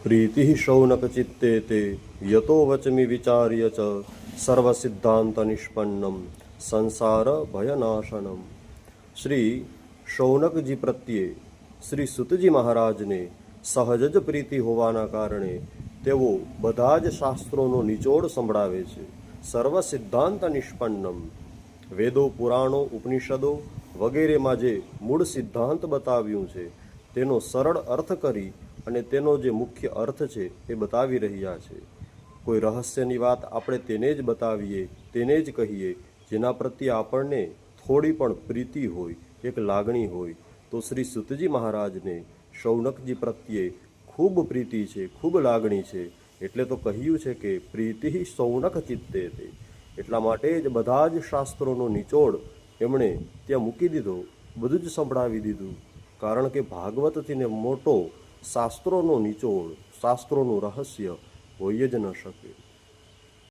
પ્રીતિ શૌનકચિત્તે તે યતો વચમિ વિચાર્ય ચ સર્વસિદ્ધાંત નિષ્પન્નમ સંસાર ભયનાશનમ. શ્રી શૌનકજી પ્રત્યે શ્રી સુતજી મહારાજને સહજ જ પ્રીતિ હોવાના કારણે તેઓ બધા જ શાસ્ત્રોનો નિચોડ સંભળાવે છે. સર્વ સિદ્ધાંત નિષ્પન્નમ, વેદો પુરાણો ઉપનિષદો વગેરેમાં જે મૂળ સિદ્ધાંત બતાવ્યું છે તેનો સરળ અર્થ કરી અને તેનો જે મુખ્ય અર્થ છે એ બતાવી રહ્યા છે. કોઈ રહસ્યની વાત આપણે તેને જ બતાવીએ, તેને જ કહીએ જેના પ્રત્યે આપણને થોડી પણ પ્રીતિ હોય, એક લાગણી હોય. તો શ્રી સુતજી મહારાજને શૌનકજી પ્રત્યે ખૂબ પ્રીતિ છે, ખૂબ લાગણી છે. એટલે તો કહ્યું છે કે પ્રીતિ શૌનક ચિત્તે તે. એટલા માટે જ બધા જ શાસ્ત્રોનો નિચોડ એમણે ત્યાં મૂકી દીધો, બધું જ સંભળાવી દીધું. કારણ કે ભાગવતથી ને મોટો શાસ્ત્રોનો નિચોડ, શાસ્ત્રોનું રહસ્ય હોઈ જ ન શકે.